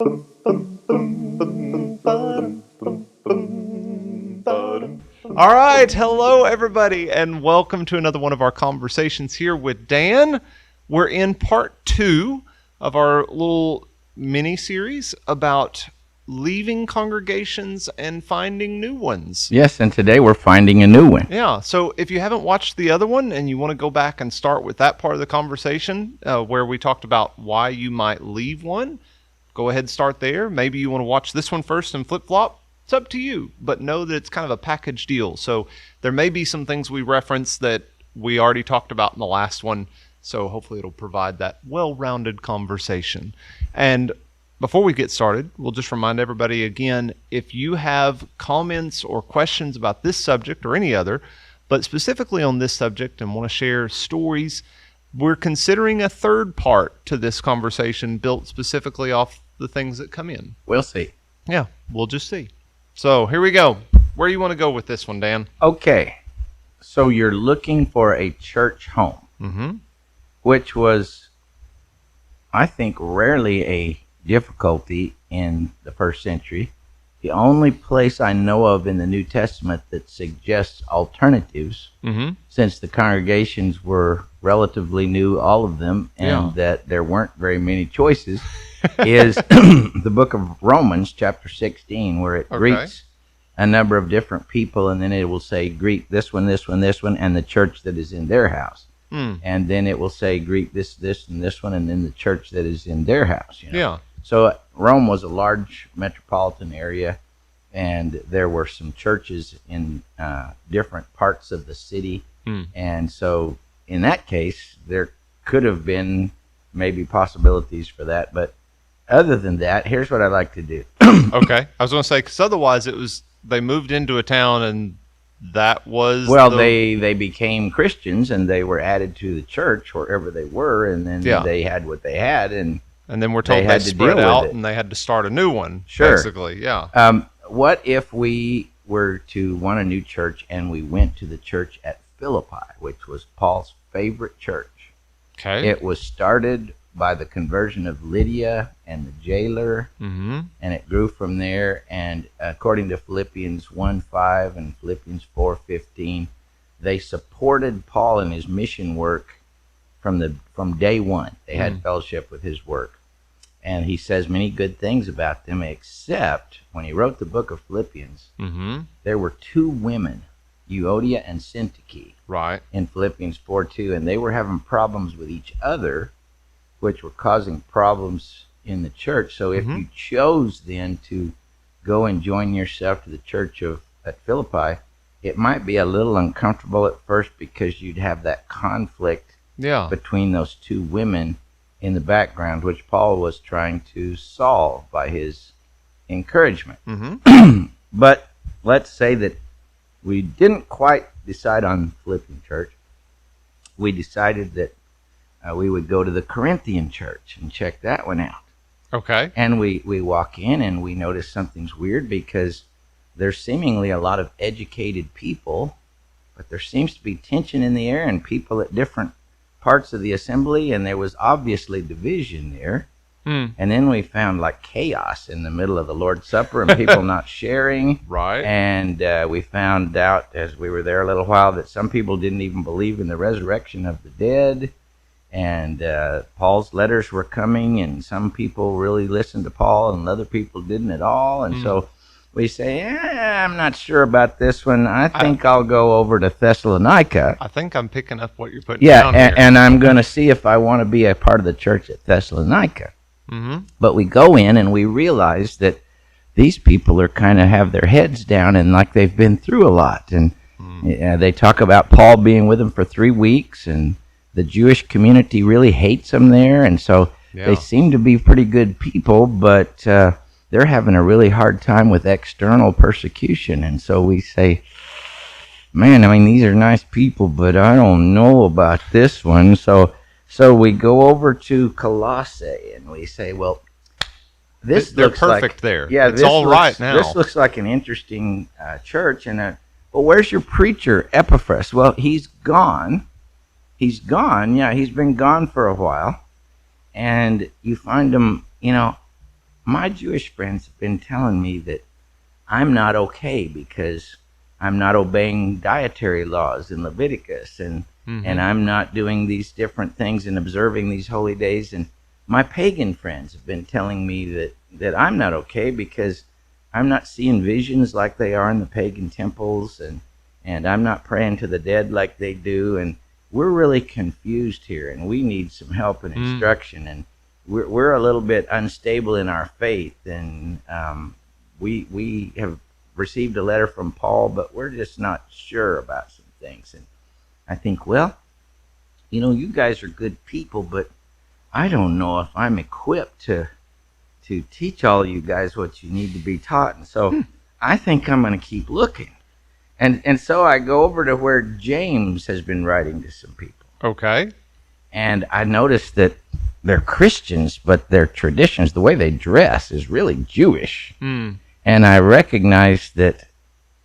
All right, hello everybody, and welcome to another one of our conversations here with Dan. We're in part 2 of our little mini-series about leaving congregations and finding new ones. Yes, and today we're finding a new one. Yeah, so if you haven't watched the other one and you want to go back and start with that part of the conversation where we talked about why you might leave one, go ahead and start there. Maybe you want to watch this one first and flip-flop. It's up to you, but know that it's kind of a package deal. So there may be some things we reference that we already talked about in the last one, so hopefully it'll provide that well-rounded conversation. And before we get started, we'll just remind everybody again, if you have comments or questions about this subject or any other, but specifically on this subject and want to share stories, we're considering a third part to this conversation built specifically off the things that come in. We'll see. Yeah, we'll just see. So here we go. Where do you want to go with this one, Dan? Okay, so you're looking for a church home, which was, I think, rarely a difficulty in the first century. The only place I know of in the New Testament that suggests alternatives, since the congregations were relatively new, all of them, and that there weren't very many choices, is the book of Romans, chapter 16, where it greets a number of different people, and then it will say, greet this one, this one, this one, and the church that is in their house. And then it will say, greet this, this, and this one, and then the church that is in their house. You know? Yeah. So Rome was a large metropolitan area, and there were some churches in different parts of the city. And so in that case, there could have been maybe possibilities for that, but other than that, here's what I like to do. Okay. I was going to say, because otherwise they moved into a town and that was... Well, they became Christians and they were added to the church wherever they were, and then they had what they had. And then we're told they spread out and they had to start a new one, basically. Yeah. What if we were to want a new church and we went to the church at Philippi, which was Paul's favorite church? Okay. It was started by the conversion of Lydia and the jailer, and it grew from there. And according to Philippians 1:5 and Philippians 4:15, they supported Paul in his mission work from day one. They had fellowship with his work, and he says many good things about them, except when he wrote the book of Philippians, there were two women, Euodia and Syntyche, in Philippians 4:2, and they were having problems with each other, which were causing problems in the church. So if you chose then to go and join yourself to the church at Philippi, it might be a little uncomfortable at first because you'd have that conflict between those two women in the background, which Paul was trying to solve by his encouragement. But let's say that we didn't quite decide on Philippian church. We decided that we would go to the Corinthian church and check that one out. Okay. And we walk in and we notice something's weird because there's seemingly a lot of educated people, but there seems to be tension in the air and people at different parts of the assembly, and there was obviously division there. And then we found like chaos in the middle of the Lord's Supper and people not sharing. And we found out as we were there a little while that some people didn't even believe in the resurrection of the dead. And Paul's letters were coming, and some people really listened to Paul and other people didn't at all. And so we say, I'm not sure about this one. I think I'll go over to Thessalonica. I think I'm picking up what you're putting down here. And I'm going to see if I want to be a part of the church at Thessalonica. But we go in and we realize that these people are kind of have their heads down and like they've been through a lot. And they talk about Paul being with them for 3 weeks, and the Jewish community really hates them there. And so they seem to be pretty good people, but they're having a really hard time with external persecution. And so we say, man, I mean, these are nice people, but I don't know about this one. So we go over to Colossae and we say, well, they're perfect there. Yeah, it's all right now. This looks like an interesting church. And well, where's your preacher, Epaphras? Well, he's gone. He's gone. Yeah, he's been gone for a while. And you find him, my Jewish friends have been telling me that I'm not okay because I'm not obeying dietary laws in Leviticus, and I'm not doing these different things and observing these holy days. And my pagan friends have been telling me that I'm not okay because I'm not seeing visions like they are in the pagan temples, and I'm not praying to the dead like they do. And we're really confused here, and we need some help and instruction. And we're a little bit unstable in our faith, and we have received a letter from Paul, but we're just not sure about some things. And I think, well, you guys are good people, but I don't know if I'm equipped to teach all of you guys what you need to be taught. And so I think I'm going to keep looking. And so I go over to where James has been writing to some people. Okay. And I noticed that they're Christians, but their traditions, the way they dress, is really Jewish. And I recognize that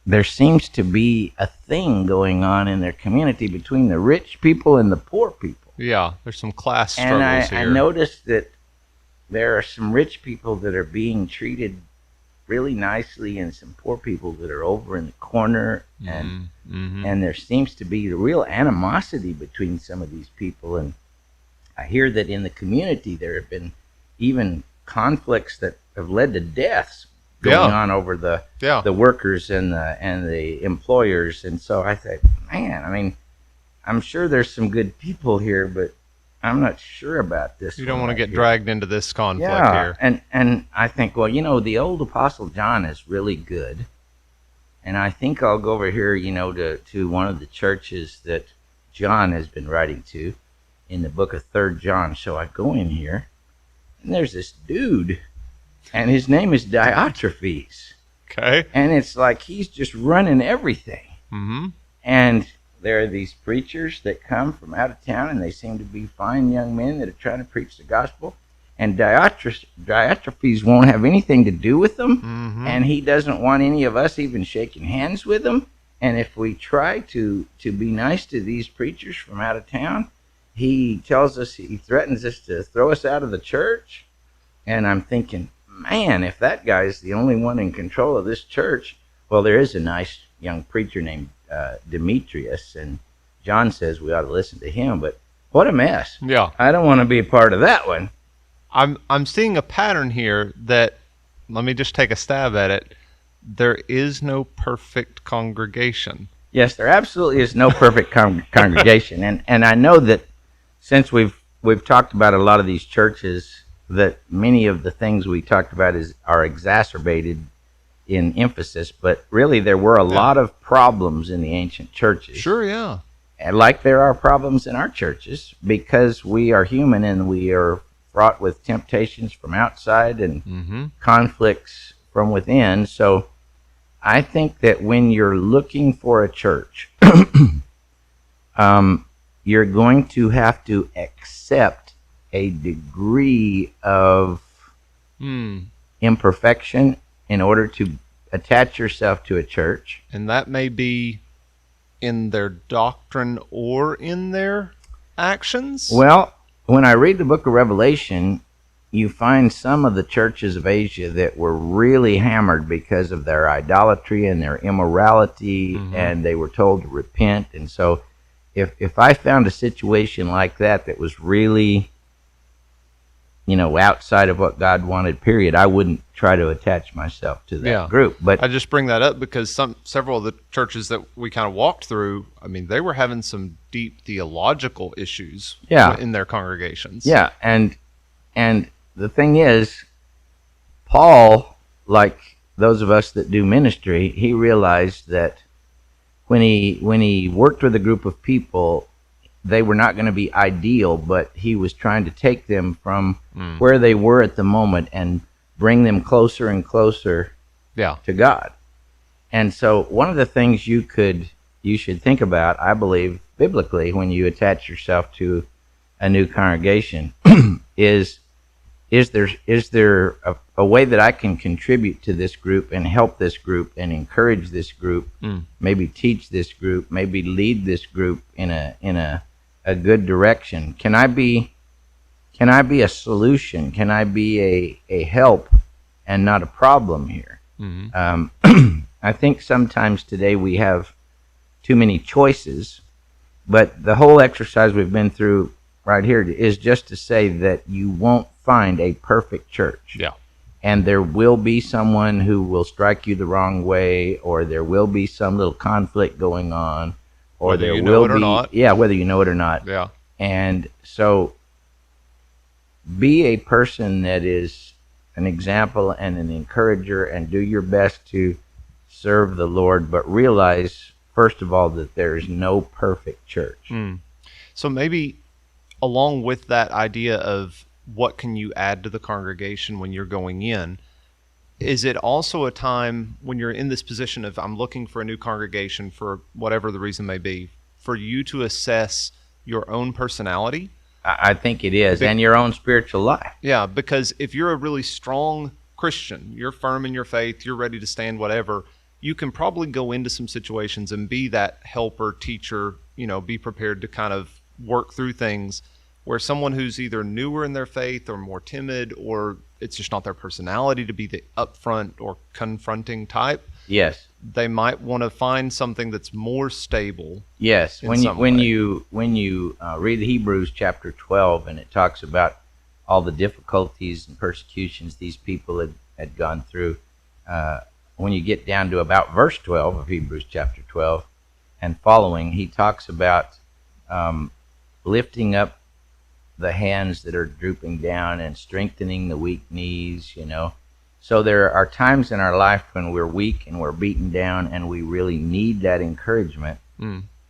there seems to be a thing going on in their community between the rich people and the poor people. Yeah, there's some class struggles here. I noticed that there are some rich people that are being treated really nicely, and some poor people that are over in the corner, and there seems to be a real animosity between some of these people. And I hear that in the community there have been even conflicts that have led to deaths going on over the workers and the employers. And so I thought, man, I mean, I'm sure there's some good people here, but I'm not sure about this. You don't want to get dragged into this conflict here. And I think, well, the old Apostle John is really good. And I think I'll go over here, to one of the churches that John has been writing to in the book of 3 John. So I go in here, and there's this dude, and his name is Diotrephes. Okay. And it's like he's just running everything. And there are these preachers that come from out of town, and they seem to be fine young men that are trying to preach the gospel. And Diotrephes won't have anything to do with them, and he doesn't want any of us even shaking hands with them. And if we try to be nice to these preachers from out of town, he threatens us to throw us out of the church. And I'm thinking, man, if that guy's the only one in control of this church, well, there is a nice young preacher named Demetrius, and John says we ought to listen to him, but what a mess. Yeah. I don't want to be a part of that one. I'm seeing a pattern here that, let me just take a stab at it. There is no perfect congregation. Yes, there absolutely is no perfect congregation. And I know that since we've talked about a lot of these churches, that many of the things we talked about are exacerbated in emphasis, but really there were a lot of problems in the ancient churches. Sure, yeah. And like there are problems in our churches, because we are human and we are fraught with temptations from outside and conflicts from within. So I think that when you're looking for a church, you're going to have to accept a degree of imperfection in order to attach yourself to a church. And that may be in their doctrine or in their actions? Well, when I read the book of Revelation, you find some of the churches of Asia that were really hammered because of their idolatry and their immorality, and they were told to repent. And so if I found a situation like that was really, outside of what God wanted, period, I wouldn't try to attach myself to that group. But I just bring that up because several of the churches that we kind of walked through, I mean, they were having some deep theological issues in their congregations. Yeah, and the thing is, Paul, like those of us that do ministry, he realized that when he worked with a group of people, they were not going to be ideal, but he was trying to take them from where they were at the moment and bring them closer and closer to God. And so one of the things you should think about, I believe, biblically, when you attach yourself to a new congregation is there a way that I can contribute to this group and help this group and encourage this group, maybe teach this group, maybe lead this group in a good direction? Can I be a solution? Can I be a help and not a problem here. I think sometimes today we have too many choices, but the whole exercise we've been through right here is just to say that you won't find a perfect church. Yeah. And there will be someone who will strike you the wrong way, or there will be some little conflict going on, or whether there you will know it or be, not. yeah, whether you know it or not. Yeah. And so be a person that is an example and an encourager, and do your best to serve the Lord, but realize, first of all, that there is no perfect church. So maybe along with that idea of what can you add to the congregation when you're going in, is it also a time when you're in this position of I'm looking for a new congregation for whatever the reason may be, for you to assess your own personality? I think it is, and your own spiritual life. Yeah, because if you're a really strong Christian, you're firm in your faith, you're ready to stand whatever, you can probably go into some situations and be that helper, teacher, be prepared to kind of work through things, where someone who's either newer in their faith or more timid, or it's just not their personality to be the upfront or confronting type. Yes. They might want to find something that's more stable. Yes. When you read Hebrews chapter 12, and it talks about all the difficulties and persecutions these people had gone through, when you get down to about verse 12 of Hebrews chapter 12 and following, he talks about lifting up the hands that are drooping down and strengthening the weak knees, So there are times in our life when we're weak and we're beaten down and we really need that encouragement.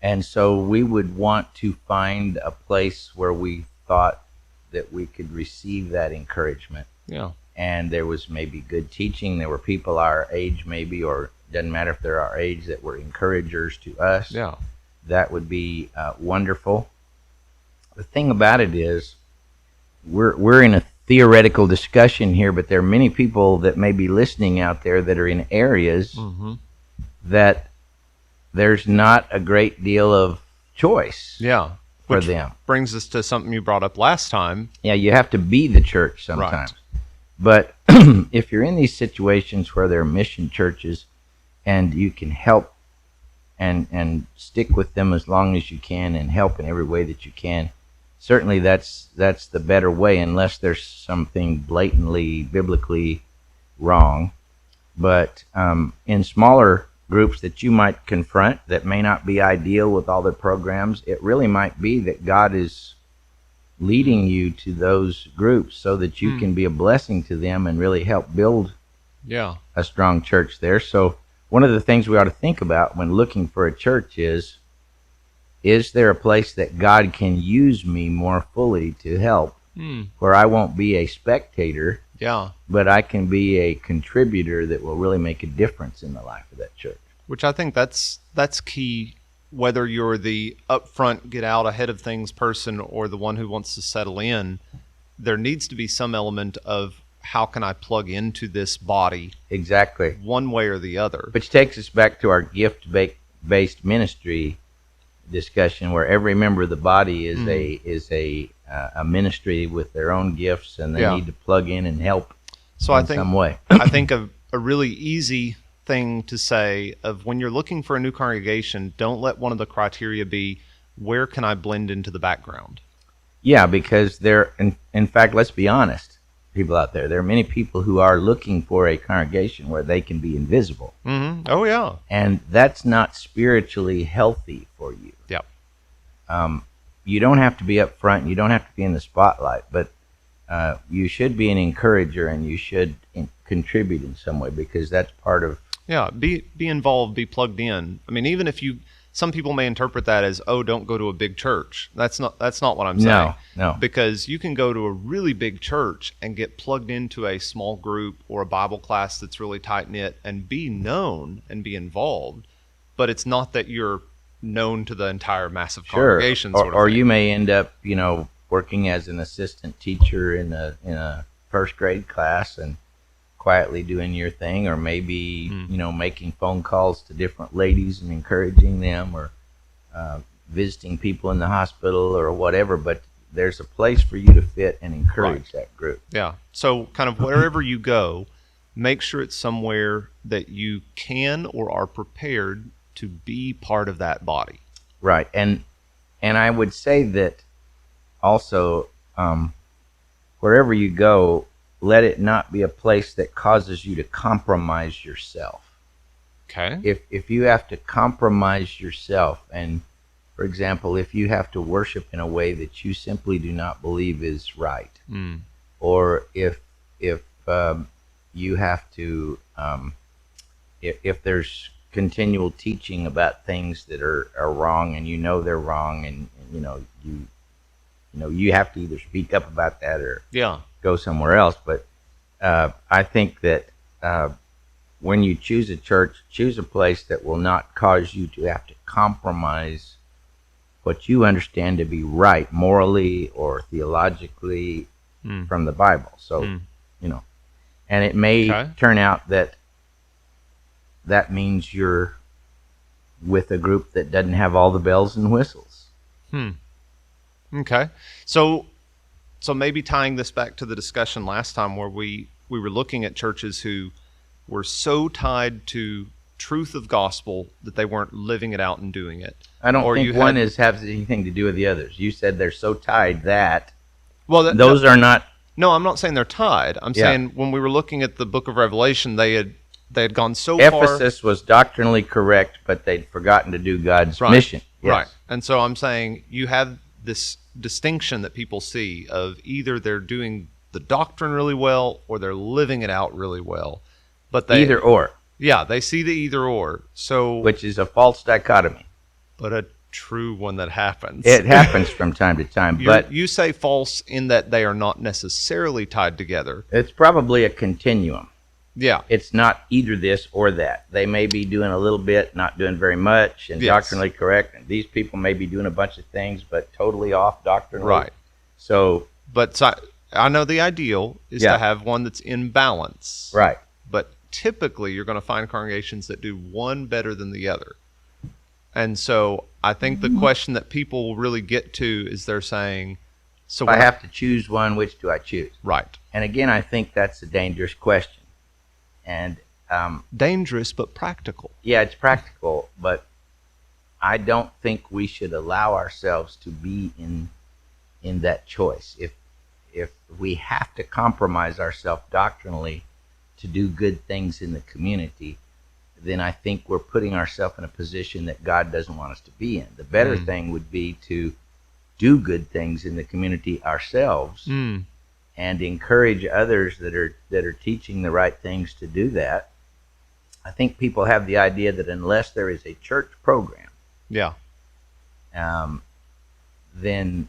And so we would want to find a place where we thought that we could receive that encouragement. Yeah. And there was maybe good teaching. There were people our age maybe, or doesn't matter if they're our age, that were encouragers to us. Yeah. That would be wonderful. The thing about it is, we're in a theoretical discussion here, but there are many people that may be listening out there that are in areas that there's not a great deal of choice for them. Brings us to something you brought up last time. Yeah, you have to be the church sometimes. Right. But if you're in these situations where there are mission churches and you can help and stick with them as long as you can and help in every way that you can, certainly that's the better way, unless there's something blatantly biblically wrong. But in smaller groups that you might confront that may not be ideal with all their programs, it really might be that God is leading you to those groups so that you can be a blessing to them and really help build a strong church there. So one of the things we ought to think about when looking for a church is there a place that God can use me more fully to help, where I won't be a spectator, but I can be a contributor that will really make a difference in the life of that church? Which I think that's key, whether you're the upfront, get out ahead of things person or the one who wants to settle in. There needs to be some element of how can I plug into this body? Exactly. One way or the other. Which takes us back to our gift-based ministry discussion, where every member of the body is a ministry with their own gifts, and they need to plug in and help some way. I think a really easy thing to say of when you're looking for a new congregation, don't let one of the criteria be, where can I blend into the background? Yeah, because in fact, let's be honest, people out there are many people who are looking for a congregation where they can be invisible. Oh, yeah. And that's not spiritually healthy for you. Yep. You don't have to be up front. You don't have to be in the spotlight, but you should be an encourager, and you should contribute in some way, because that's part of... Yeah, be involved, be plugged in. I mean, even if some people may interpret that as, oh, don't go to a big church. That's not what I'm saying. No. Because you can go to a really big church and get plugged into a small group or a Bible class that's really tight-knit and be known and be involved, but it's not that you're known to the entire massive congregation. Sure. Or you may end up, working as an assistant teacher in a first grade class and quietly doing your thing, or maybe making phone calls to different ladies and encouraging them, or visiting people in the hospital or whatever. But there's a place for you to fit and encourage that group. Yeah. So kind of wherever you go, make sure it's somewhere that you can or are prepared to be part of that body. Right. And I would say that also, wherever you go, let it not be a place that causes you to compromise yourself. Okay. If you have to compromise yourself, and for example, if you have to worship in a way that you simply do not believe is right, or if you have to, if there's continual teaching about things that are wrong, and you know they're wrong, and you have to either speak up about that or go somewhere else. But I think that when you choose a church, choose a place that will not cause you to have to compromise what you understand to be right morally or theologically from the Bible. So, and it may turn out that means you're with a group that doesn't have all the bells and whistles. Okay. So maybe tying this back to the discussion last time where we were looking at churches who were so tied to truth of gospel that they weren't living it out and doing it. I don't think one has anything to do with the others. You said they're so tied that those are not. No, I'm not saying they're tied. I'm saying when we were looking at the book of Revelation, they had gone so far. Ephesus was doctrinally correct, but they'd forgotten to do God's mission. Yes. Right. And so I'm saying you have this distinction that people see of either they're doing the doctrine really well or they're living it out really well. But either or. Yeah, they see the either or. So which is a false dichotomy. But a true one that happens. It happens from time to time. But you say false in that they are not necessarily tied together. It's probably a continuum. Yeah. It's not either this or that. They may be doing a little bit, not doing very much, and doctrinally correct. And these people may be doing a bunch of things, but totally off doctrinally. Right. So, I know the ideal is to have one that's in balance. Right. But typically you're going to find congregations that do one better than the other. And so I think the question that people will really get to is they're saying, so if I have to choose one, which do I choose? Right. And again, I think that's a dangerous question. And dangerous but practical. Yeah, it's practical, but I don't think we should allow ourselves to be in that choice. If we have to compromise ourselves doctrinally to do good things in the community, then I think we're putting ourselves in a position that God doesn't want us to be in. The better thing would be to do good things in the community ourselves and encourage others that are teaching the right things to do that. I think people have the idea that unless there is a church program, then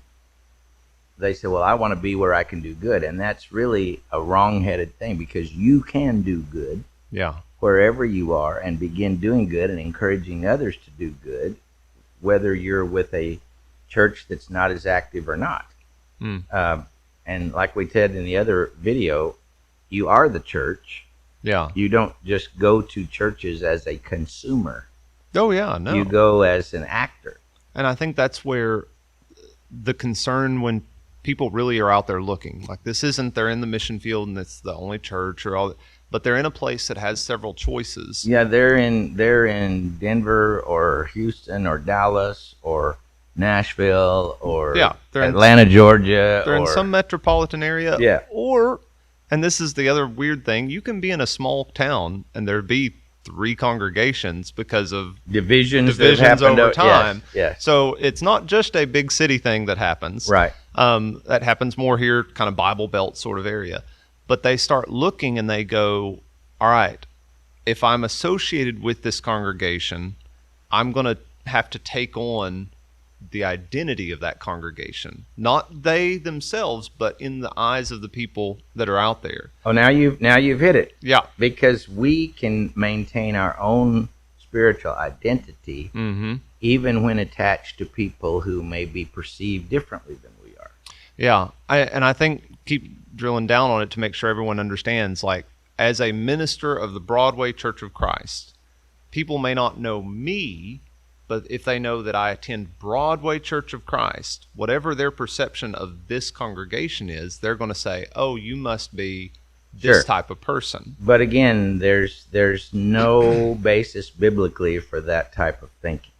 they say, well, I want to be where I can do good. And that's really a wrong-headed thing, because you can do good wherever you are and begin doing good and encouraging others to do good, whether you're with a church that's not as active or not. And like we said in the other video, you are the church. Yeah. You don't just go to churches as a consumer. Oh, yeah, no. You go as an actor. And I think that's where the concern when people really are out there looking, like this isn't, they're in the mission field and it's the only church or all, but they're in a place that has several choices. Yeah, they're in Denver or Houston or Dallas or Nashville or Atlanta, Georgia. They're in some metropolitan area. Yeah. Or, and this is the other weird thing, you can be in a small town and there be 3 congregations because of divisions over time. Yes. So it's not just a big city thing that happens. Right. That happens more here, kind of Bible Belt sort of area. But they start looking and they go, all right, if I'm associated with this congregation, I'm going to have to take on the identity of that congregation. Not they themselves, but in the eyes of the people that are out there. Oh, now you've hit it. Yeah. Because we can maintain our own spiritual identity even when attached to people who may be perceived differently than we are. Yeah. I think keep drilling down on it to make sure everyone understands, like, as a minister of the Broadway Church of Christ, people may not know me, but if they know that I attend Broadway Church of Christ, whatever their perception of this congregation is, they're going to say, oh, you must be this Sure. type of person. But again, there's no basis biblically for that type of thinking.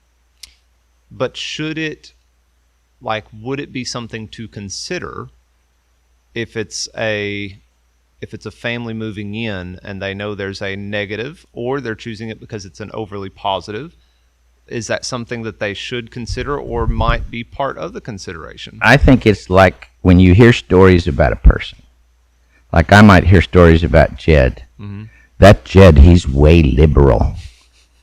But would it be something to consider if it's a family moving in and they know there's a negative, or they're choosing it because it's an overly positive? Is that something that they should consider or might be part of the consideration? I think it's like when you hear stories about a person. Like I might hear stories about Jed. Mm-hmm. That Jed, he's way liberal.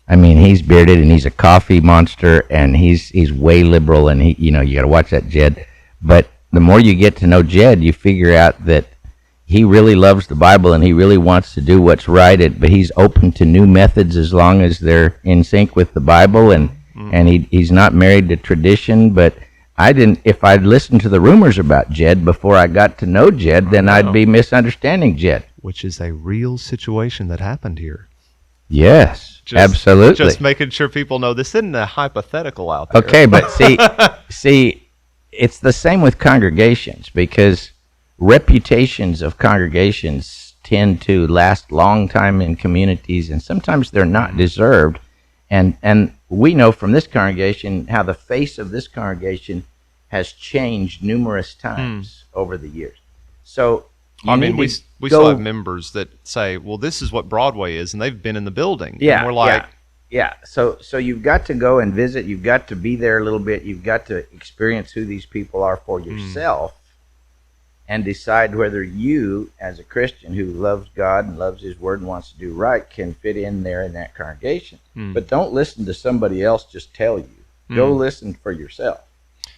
I mean, he's bearded and he's a coffee monster and he's way liberal, and you got to watch that Jed. But the more you get to know Jed, you figure out that he really loves the Bible and he really wants to do what's right. But he's open to new methods as long as they're in sync with the Bible, and he's not married to tradition. But if I'd listened to the rumors about Jed before I got to know Jed, then I'd be misunderstanding Jed. Which is a real situation that happened here. Yes, absolutely. Just making sure people know this isn't a hypothetical out there. Okay, but see, it's the same with congregations, because reputations of congregations tend to last long time in communities, and sometimes they're not deserved. And we know from this congregation how the face of this congregation has changed numerous times over the years. So we still have members that say, well, this is what Broadway is, and they've been in the building. Yeah, and we're like, yeah. So you've got to go and visit. You've got to be there a little bit. You've got to experience who these people are for yourself, and decide whether you, as a Christian who loves God and loves His Word and wants to do right, can fit in there in that congregation. But don't listen to somebody else just tell you. Go listen for yourself.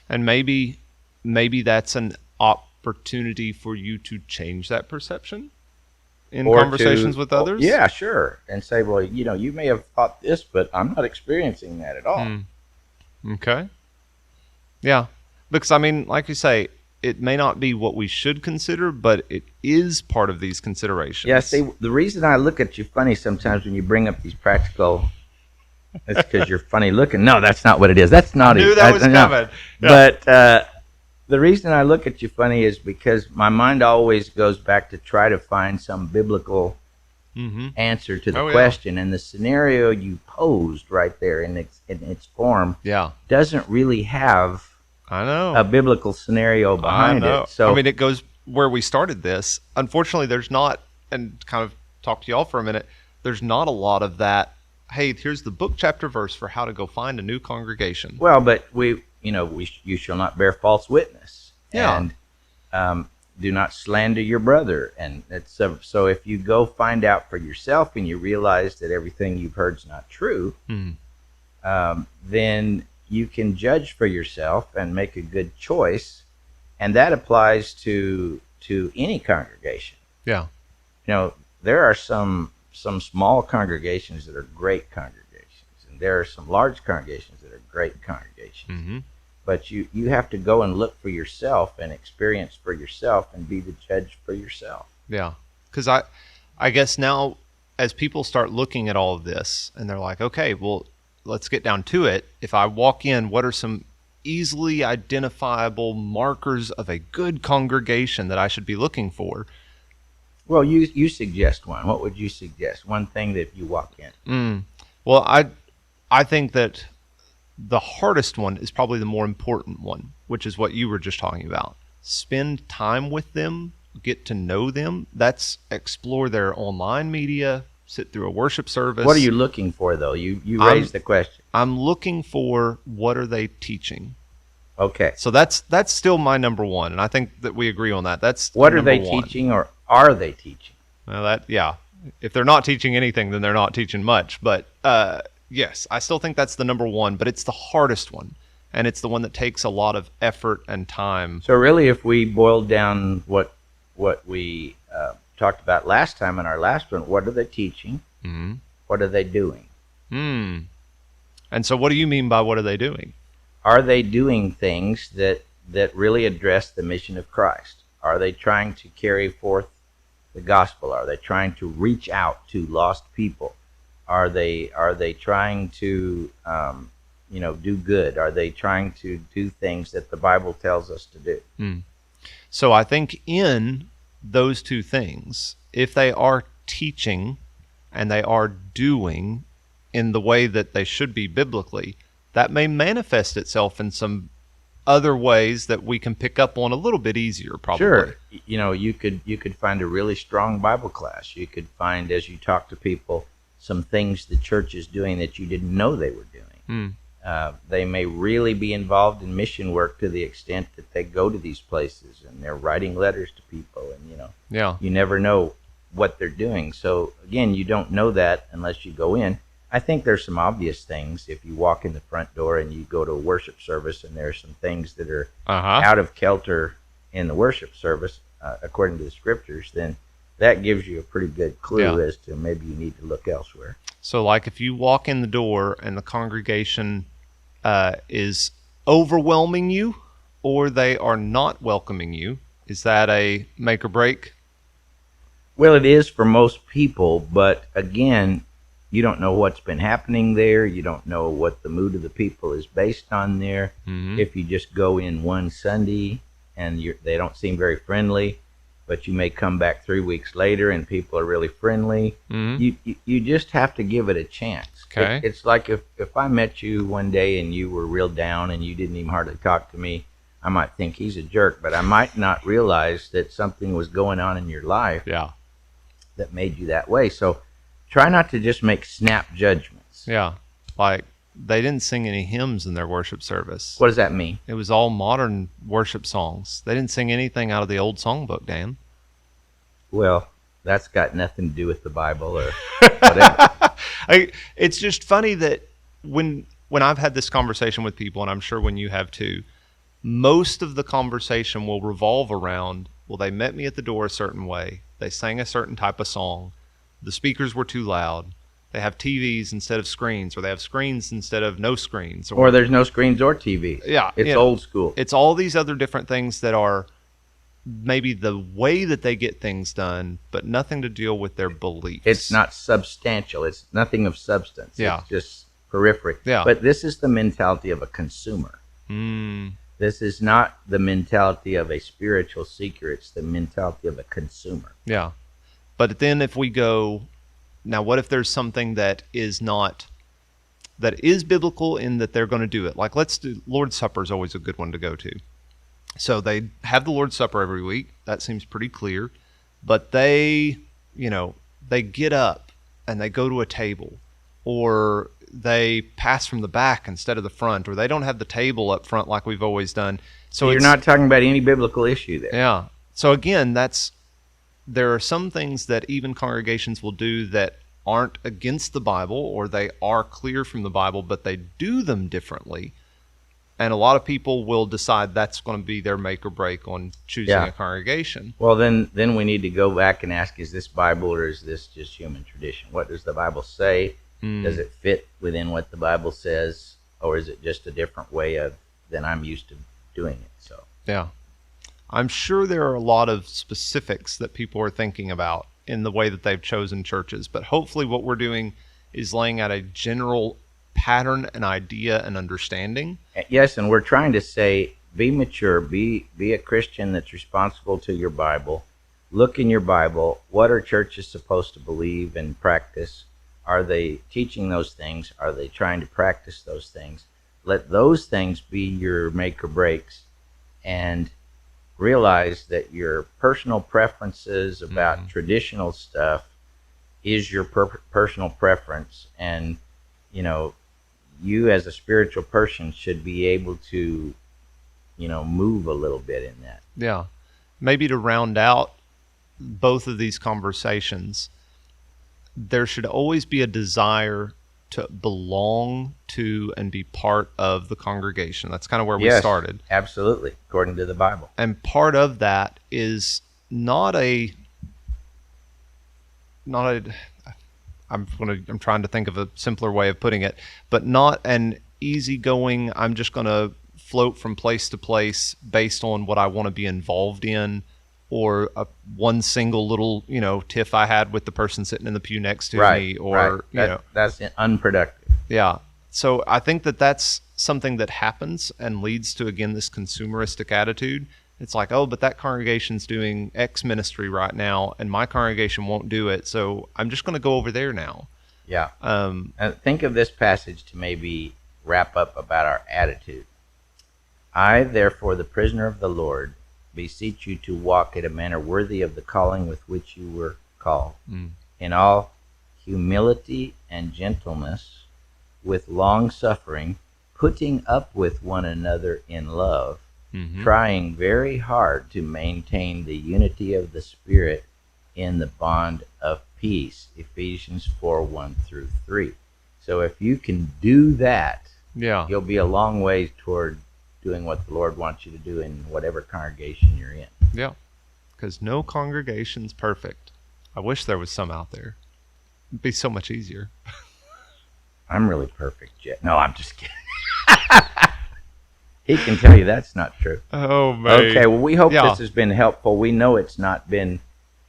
And maybe that's an opportunity for you to change that perception in conversations with others. Yeah, sure. And say, well, you may have thought this, but I'm not experiencing that at all. Okay. Yeah. Because, like you say, it may not be what we should consider, but it is part of these considerations. Yeah, see, the reason I look at you funny sometimes when you bring up these practical, it's because you're funny looking. No, that's not what it is. That's not I knew that was coming. No. Yeah. But the reason I look at you funny is because my mind always goes back to try to find some biblical answer to the question. And the scenario you posed right there in its form doesn't really have a biblical scenario behind it. So it goes where we started this. Unfortunately, there's not, and kind of talk to y'all for a minute, there's not a lot of that, hey, here's the book, chapter, verse for how to go find a new congregation. Well, but you shall not bear false witness. Yeah. And do not slander your brother. And so if you go find out for yourself and you realize that everything you've heard is not true, then you can judge for yourself and make a good choice, and that applies to any congregation. Yeah. There are some small congregations that are great congregations, and there are some large congregations that are great congregations. But you have to go and look for yourself and experience for yourself and be the judge for yourself. Yeah. Because I guess now as people start looking at all of this and they're like, okay, well, let's get down to it. If I walk in, what are some easily identifiable markers of a good congregation that I should be looking for? Well, you suggest one. What would you suggest? One thing that if you walk in. Well, I think that the hardest one is probably the more important one, which is what you were just talking about. Spend time with them, get to know them. That's explore their online media, sit through a worship service. What are you looking for, though? You raised the question. I'm looking for, what are they teaching? Okay. So that's still my number one, and I think that we agree on that. That's what are they teaching, or are they teaching? Well, if they're not teaching anything, then they're not teaching much. But yes, I still think that's the number one, but it's the hardest one, and it's the one that takes a lot of effort and time. So really, if we boiled down what we talked about last time in our last one, what are they teaching? What are they doing? And so what do you mean by what are they doing? Are they doing things that really address the mission of Christ? Are they trying to carry forth the gospel? Are they trying to reach out to lost people? Are they trying to do good? Are they trying to do things that the Bible tells us to do? So I think in those two things, if they are teaching and they are doing in the way that they should be biblically, that may manifest itself in some other ways that we can pick up on a little bit easier, probably. Sure. You could find a really strong Bible class. You could find, as you talk to people, some things the church is doing that you didn't know they were doing. They may really be involved in mission work to the extent that they go to these places and they're writing letters to people, and you never know what they're doing. So again, you don't know that unless you go in. I think there's some obvious things. If you walk in the front door and you go to a worship service and there's some things that are out of kilter in the worship service, according to the scriptures, then that gives you a pretty good clue as to maybe you need to look elsewhere. So like if you walk in the door and the congregation is overwhelming you, or they are not welcoming you, is that a make or break? Well, it is for most people, but again, you don't know what's been happening there. You don't know what the mood of the people is based on there. If you just go in one Sunday and they don't seem very friendly, but you may come back 3 weeks later and people are really friendly, you just have to give it a chance. Okay. It's like if I met you one day and you were real down and you didn't even hardly talk to me, I might think he's a jerk, but I might not realize that something was going on in your life that made you that way. So try not to just make snap judgments. Yeah. Like they didn't sing any hymns in their worship service. What does that mean? It was all modern worship songs. They didn't sing anything out of the old songbook, Dan. Well, that's got nothing to do with the Bible or whatever. It's just funny that when I've had this conversation with people, and I'm sure when you have too, most of the conversation will revolve around, well, they met me at the door a certain way. They sang a certain type of song. The speakers were too loud. They have TVs instead of screens, or they have screens instead of no screens. Or there's no screens or TVs. Yeah. It's old school. It's all these other different things that are maybe the way that they get things done, but nothing to deal with their beliefs. It's not substantial. It's nothing of substance. Yeah. It's just periphery. Yeah. But this is the mentality of a consumer. This is not the mentality of a spiritual seeker. It's the mentality of a consumer. Yeah. But then if we go, now what if there's something that is biblical in that they're going to do it? Like let's do, Lord's Supper is always a good one to go to. So they have the Lord's Supper every week. That seems pretty clear. But they get up and they go to a table, or they pass from the back instead of the front, or they don't have the table up front like we've always done. So you're not talking about any biblical issue there. Yeah. So again, there are some things that even congregations will do that aren't against the Bible, or they are clear from the Bible, but they do them differently. And a lot of people will decide that's going to be their make or break on choosing a congregation. Well, then we need to go back and ask, is this Bible or is this just human tradition? What does the Bible say? Does it fit within what the Bible says, or is it just a different way than I'm used to doing it? So yeah. I'm sure there are a lot of specifics that people are thinking about in the way that they've chosen churches, but hopefully what we're doing is laying out a general pattern, an idea, and understanding. Yes, and we're trying to say, be mature, be a Christian that's responsible to your Bible. Look in your Bible. What are churches supposed to believe and practice? Are they teaching those things? Are they trying to practice those things? Let those things be your make or breaks, and realize that your personal preferences about traditional stuff is your personal preference, and you as a spiritual person should be able to move a little bit in that. Yeah. Maybe to round out both of these conversations, there should always be a desire to belong to and be part of the congregation. That's kind of where we started. Absolutely, according to the Bible. And part of that is I'm trying to think of a simpler way of putting it, but not an easygoing, I'm just going to float from place to place based on what I want to be involved in, or one single little, tiff I had with the person sitting in the pew next to me, or that's unproductive. Yeah. So I think that that's something that happens and leads to, again, this consumeristic attitude. It's like, oh, but that congregation's doing X ministry right now, and my congregation won't do it, so I'm just going to go over there now. Yeah. Think of this passage to maybe wrap up about our attitude. I, therefore, the prisoner of the Lord, beseech you to walk in a manner worthy of the calling with which you were called, in all humility and gentleness, with long suffering, putting up with one another in love, trying very hard to maintain the unity of the Spirit in the bond of peace. Ephesians 4:1-3. So if you can do that, you'll be a long way toward doing what the Lord wants you to do in whatever congregation you're in. Yeah, because no congregation's perfect. I wish there was some out there. It'd be so much easier. I'm really perfect, Jet. No, I'm just kidding. He can tell you that's not true. Oh, man. Okay, well, we hope this has been helpful. We know it's not been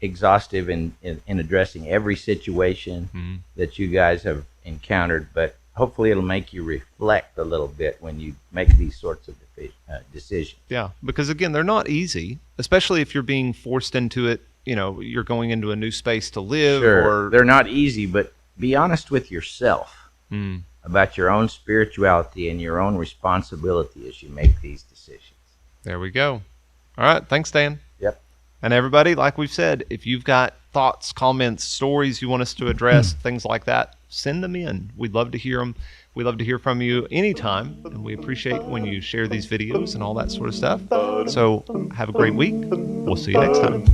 exhaustive in addressing every situation that you guys have encountered, but hopefully it'll make you reflect a little bit when you make these sorts of decisions. Yeah, because again, they're not easy, especially if you're being forced into it. You know, you're going into a new space to live. Sure, they're not easy, but be honest with yourself about your own spirituality and your own responsibility as you make these decisions. There we go. All right, thanks, Dan. Yep. And everybody, like we've said, if you've got thoughts, comments, stories you want us to address, things like that, send them in. We'd love to hear them. We'd love to hear from you anytime, and we appreciate when you share these videos and all that sort of stuff. So have a great week. We'll see you next time.